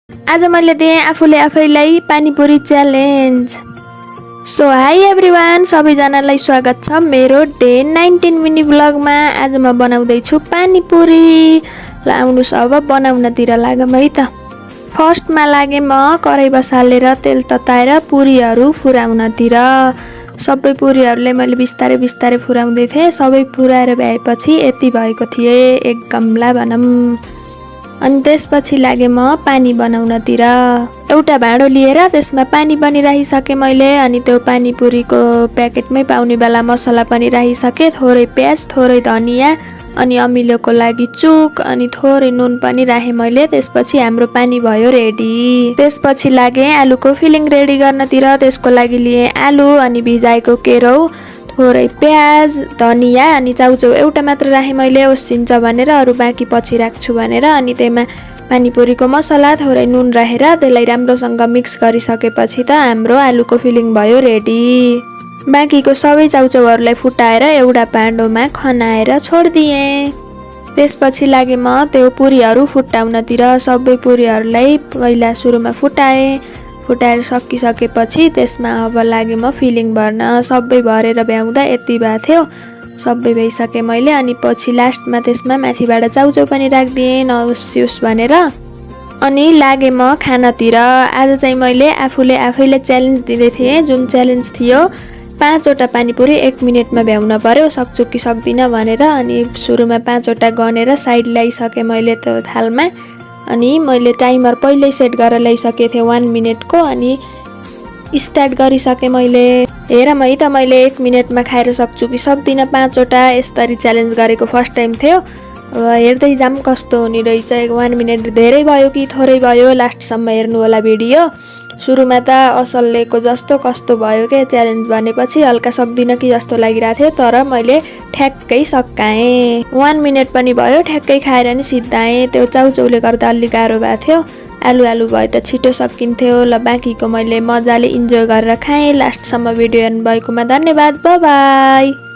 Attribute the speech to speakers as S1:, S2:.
S1: आज मैले दिएँ आफूले आफैलाई panipuri challenge. So high everyone, सबैजनालाई स्वागत छ मेरो डे 19 मिनी ब्लगमा। आज म बनाउँदैछु पानीपुरी। ल आउनुहोस् अब बनाउनतिर लागौँ है त। फर्स्टमा लागे म कराई बसालेर तेल तताएर पुरीहरू फुराउनतिर। सबै पुरीहरूले मैले बिस्तारै बिस्तारै फुराउँदै थिएँ। सबै फुराएर भएपछि यति भएको थिए, एक गमला भनौँ। अनि त्यसपछि लागे म पानी बनाउनतिर। एउटा भाँडो लिएर त्यसमा पानी पनि राखिसकेँ मैले। अनि त्यो पानीपुरीको प्याकेटमै पाउने बेला मसला पनि राखिसकेँ। थोरै प्याज, थोरै धनियाँ, अनि अमिलोको लागि चुक, अनि थोरै नुन पनि राखेँ मैले। त्यसपछि हाम्रो पानी भयो रेडी। त्यसपछि लागे आलुको फिलिङ रेडी गर्नतिर। त्यसको लागि लिए आलु, अनि भिजाएको केरौ, थोरै प्याज, धनियाँ, अनि चाउचाउ एउटा मात्र राखेँ मैले, ओसिन्छ भनेर, अरू बाँकी पछि राख्छु भनेर। अनि त्यसमा पानीपुरीको मसला, थोरै नुन राखेर त्यसलाई राम्रोसँग मिक्स गरिसकेपछि त हाम्रो आलुको फिलिङ भयो रेडी। बाँकीको सबै चाउचाउहरूलाई फुटाएर एउटा भाँडोमा खनाएर छोडिदिएँ। त्यसपछि लागे म त्यो पुरीहरू फुटाउनतिर। सबै पुरीहरूलाई पहिला सुरुमा फुटाएँ। फुटाएर सकिसकेपछि त्यसमा अब लागे म फिलिङ भर्न। सबै भरेर भ्याउँदा यति भएको थियो। सबै भइसकेँ मैले। अनि पछि लास्टमा त्यसमा माथिबाट चाउचाउ पनि राखिदिएँ नहोस् भनेर। अनि लागे म खानातिर। आज चाहिँ मैले आफूले आफैलाई च्यालेन्ज दिँदै थिएँ, जुन च्यालेन्ज थियो 5वटा पानीपुरी 1 मिनेटमा भ्याउन पर्यो, सक्छु कि सक्दिनँ भनेर। अनि सुरुमा 5वटा गनेर साइड ल्याइसकेँ मैले त्यो थालमा। अनि मैले टाइमर पहिल्यै सेट गरेर ल्याइसकेको थिएँ 1 मिनेटको। अनि स्टार्ट गरिसकेँ मैले। हेर है त मैले 1 मिनेटमा खाएर सक्छु कि सक्दिनँ 5वटा। यसरी च्यालेन्ज गरेको फर्स्ट टाइम थियो। अब हेर्दै जाम कस्तो हुने रहेछ। 1 मिनेट धेरै भयो कि थोरै भयो, लास्टसम्म हेर्नु होला भिडियो। सुरुमा त असलेको जस्तो कस्तो भयो क्या च्यालेन्ज भनेपछि, हल्का सक्दिनँ कि जस्तो लागिरहेको थियो। तर मैले ठ्याक्कै सकाएँ। 1 मिनेट पनि भयो, ठ्याक्कै खाएर नि सिद्धाएँ। त्यो चाउचाउले गर्दा अलि गाह्रो भएको थियो। आलु भए त छिटो सकिन्थ्यो। ल बाँकीको मैले मजाले इन्जोय गरेर खाएँ। लास्टसम्म भिडियो हेर्नु भएकोमा धन्यवाद। By by.